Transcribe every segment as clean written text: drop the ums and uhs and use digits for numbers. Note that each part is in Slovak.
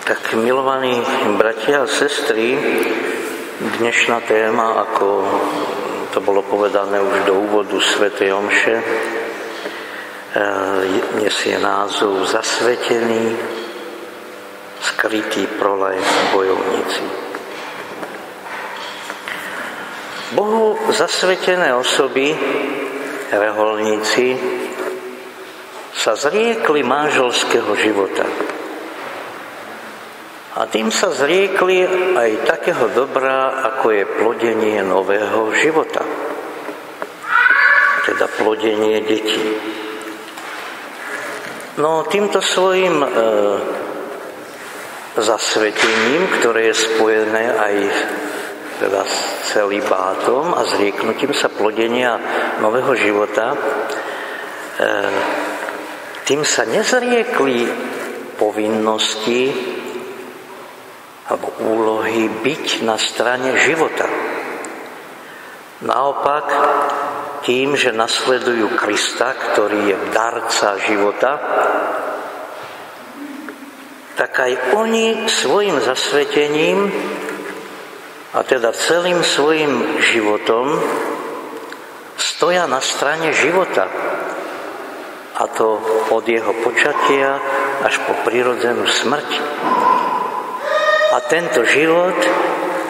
Tak milovaní bratia a sestry, dnešná téma, ako to bolo povedané už do úvodu svätej omše, nesie názov Zasvetení, skrytí pro-life bojovníci. Bohu zasvetené osoby, reholníci, sa zriekli manželského života. A tým sa zriekli aj takého dobra, ako je plodenie nového života. Teda plodenie detí. No týmto svojim zasvetením, ktoré je spojené aj teda s celibátom a zrieknutím sa plodenia nového života, tým sa nezriekli povinnosti alebo úlohy byť na strane života. Naopak, tým, že nasledujú Krista, ktorý je darca života, tak aj oni svojim zasvetením a teda celým svojim životom stoja na strane života. A to od jeho počatia až po prirodzenú smrť. A tento život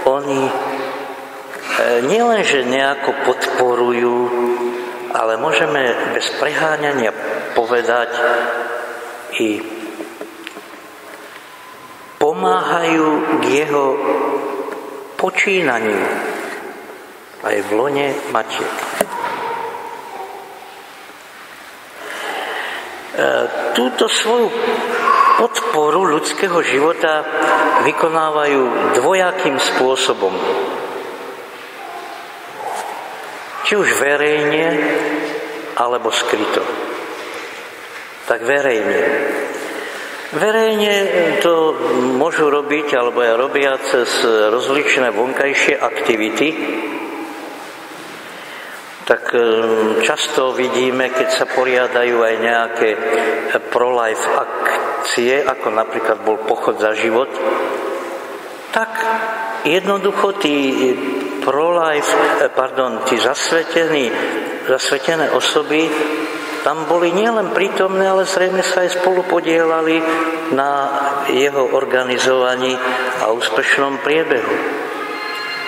oni nielenže nejako podporujú, ale môžeme bez preháňania povedať i pomáhajú k jeho počínaniu aj v lone matiek. Túto svoju podporu ľudského života vykonávajú dvojakým spôsobom. Či už verejne, alebo skryto. Tak verejne. Verejne to môžu robiť, alebo aj robia cez rozličné vonkajšie aktivity. Tak často vidíme, keď sa poriadajú aj nejaké pro-life akcie, ako napríklad bol pochod za život, tak jednoducho tí zasvetené osoby tam boli nielen prítomné, ale zrejme sa aj spolu podielali na jeho organizovaní a úspešnom priebehu.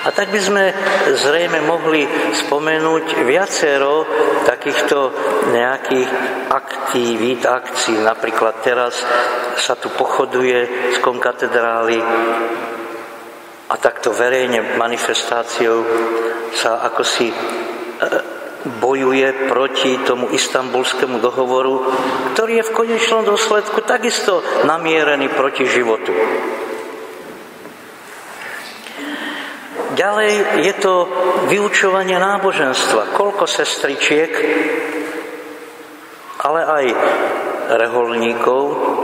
A tak by sme zrejme mohli spomenúť viacero takýchto nejakých aktivít, akcií. Napríklad teraz sa tu pochoduje z konkatedrály a takto verejne manifestáciou sa akosi bojuje proti tomu istanbulskému dohovoru, ktorý je v konečnom dôsledku takisto namierený proti životu. Ďalej je to vyučovanie náboženstva. Koľko sestričiek, ale aj reholníkov,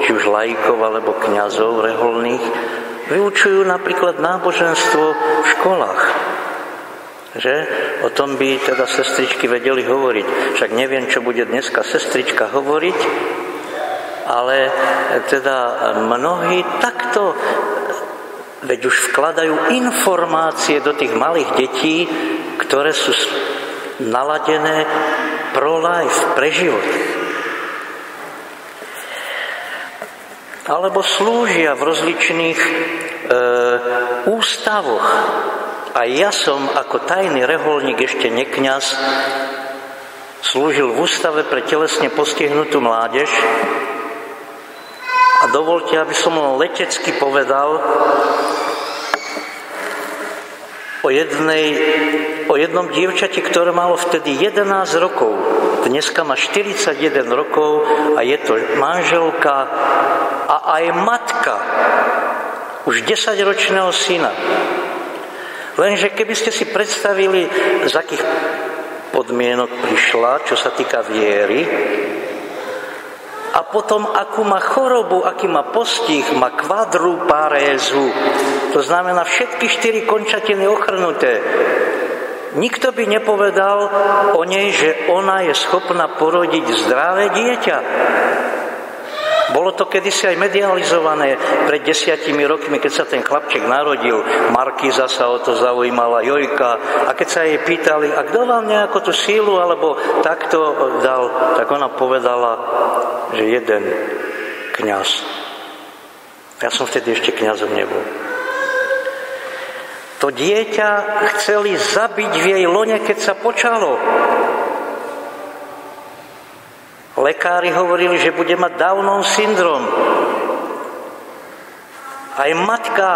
či už laikov alebo kňazov reholných, vyučujú napríklad náboženstvo v školách. Že? O tom by teda sestričky vedeli hovoriť. Však neviem, čo bude dneska sestrička hovoriť, ale teda mnohí takto veď už vkladajú informácie do tých malých detí, ktoré sú naladené pro-life, pre život. Alebo slúžia v rozličných ústavoch. A ja som ako tajný reholník, ešte nekňaz, slúžil v ústave pre telesne postihnutú mládež. A dovolte, aby som letecky povedal o jednom dievčati, ktoré malo vtedy 11 rokov. Dneska má 41 rokov a je to manželka a aj matka už 10-ročného syna. Lenže keby ste si predstavili, z akých podmienok prišla, čo sa týka viery, a potom, akú má chorobu, aký má postih, má kvadruparézu. To znamená všetky 4 končatiny ochrnuté. Nikto by nepovedal o nej, že ona je schopná porodiť zdravé dieťa. Bolo to kedysi aj medializované pred 10 rokmi, keď sa ten chlapček narodil. Markíza sa o to zaujímala, Jojka. A keď sa jej pýtali, a kto vám nejakú tú sílu alebo takto dal, tak ona povedala, že jeden kňaz. Ja som vtedy ešte kňazom nebol. To dieťa chceli zabiť v jej lone, keď sa počalo. Lekári hovorili, že bude mať Downov syndrom. Aj matka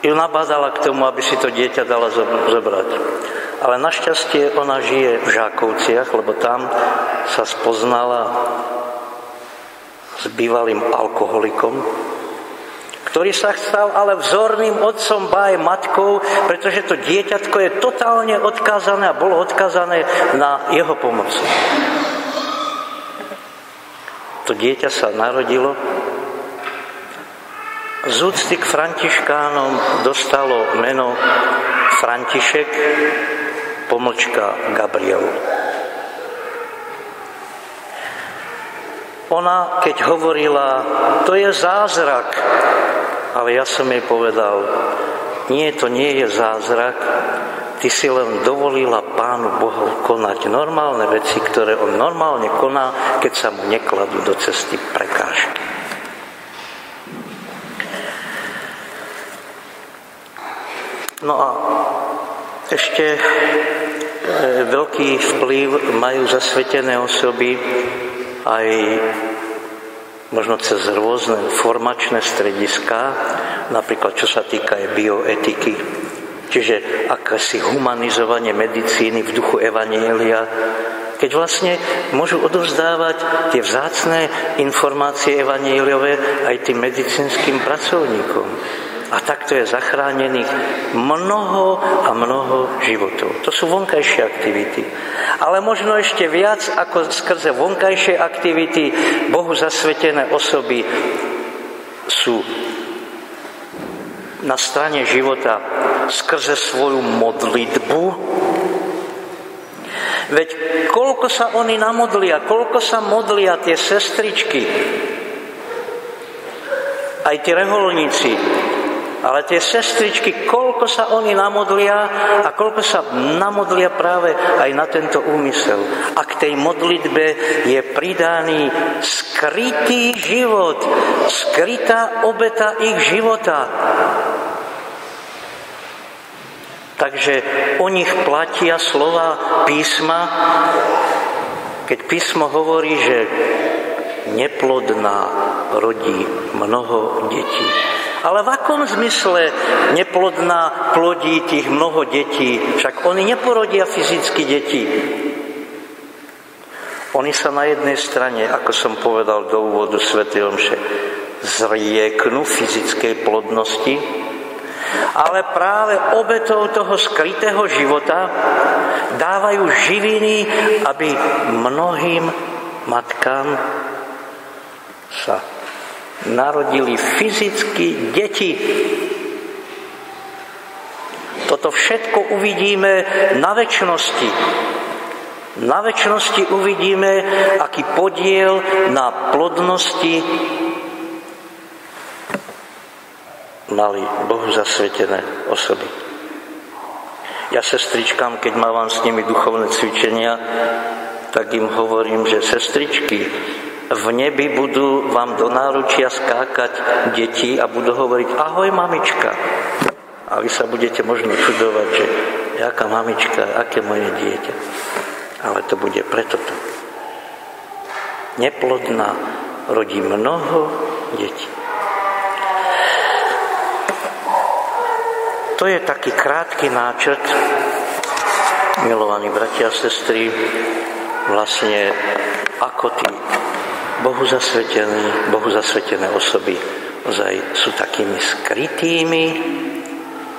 ju nabádala k tomu, aby si to dieťa dala zobrať. Ale našťastie ona žije v Žákovciach, lebo tam sa spoznala s bývalým alkoholikom, ktorý sa stal ale vzorným otcom, ba aj matkou, pretože to dieťatko je totálne odkázané a bolo odkázané na jeho pomoc. To dieťa sa narodilo, z úcty k františkánom dostalo meno František, pomlčka Gabriel. Ona, keď hovorila, to je zázrak, ale ja som jej povedal, nie, to nie je zázrak, ty si len dovolila Pánu Bohu konať normálne veci, ktoré on normálne koná, keď sa mu nekladú do cesty prekážky. No a ešte veľký vplyv majú zasvetené osoby aj možno cez rôzne formačné strediská, napríklad čo sa týka aj bioetiky, čiže akési humanizovanie medicíny v duchu evanjelia, keď vlastne môžu odovzdávať tie vzácne informácie evanjeliové aj tým medicínskym pracovníkom. A takto je zachránených mnoho a mnoho životov. To sú vonkajšie aktivity. Ale možno ešte viac ako skrze vonkajšie aktivity Bohu zasvetené osoby sú na strane života skrze svoju modlitbu. Veď koľko sa oni namodlia, koľko sa modlia tie sestričky, aj tí reholníci, ale tie sestričky, koľko sa oni namodlia a koľko sa namodlia práve aj na tento úmysel. A k tej modlitbe je pridaný skrytý život, skrytá obeta ich života. Takže o nich platia slova písma, keď písmo hovorí, že neplodná rodí mnoho detí. Ale v akom zmysle neplodná plodí tých mnoho detí? Však oni neporodia fyzicky deti. Oni sa na jednej strane, ako som povedal do úvodu svätej omše, zrieknú fyzickej plodnosti, ale práve obetou toho skrytého života dávajú živiny, aby mnohým matkám sa narodili fyzicky deti. Toto všetko uvidíme na večnosti. Na večnosti uvidíme, aký podiel na plodnosti mali Bohu zasvetené osoby. Ja sestričkám, keď mávam s nimi duchovné cvičenia, tak im hovorím, že sestričky, v nebi budú vám do náručia skákať deti a budú hovoriť ahoj mamička. A vy sa budete možno čudovať, že jaká mamička, aké moje dieťa. Ale to bude preto to. Neplodná rodí mnoho detí. To je taký krátky náčrt, milovaní bratia a sestry, vlastne ako tí Bohu zasvetené osoby ozaj sú takými skrytými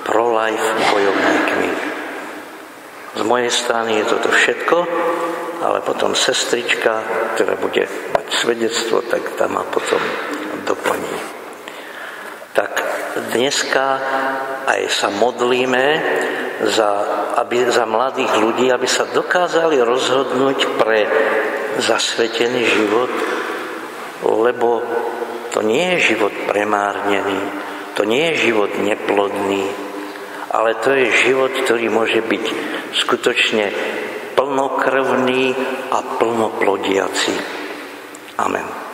pro-life bojovníkmi. Z mojej strany je toto všetko, ale potom sestrička, ktorá bude mať svedectvo, tak tam ma potom doplní. Tak dneska aj sa modlíme za mladých ľudí, aby sa dokázali rozhodnúť pre zasvetený život, lebo to nie je život premárnený, to nie je život neplodný, ale to je život, ktorý môže byť skutočne plnokrvný a plnoplodiaci. Amen.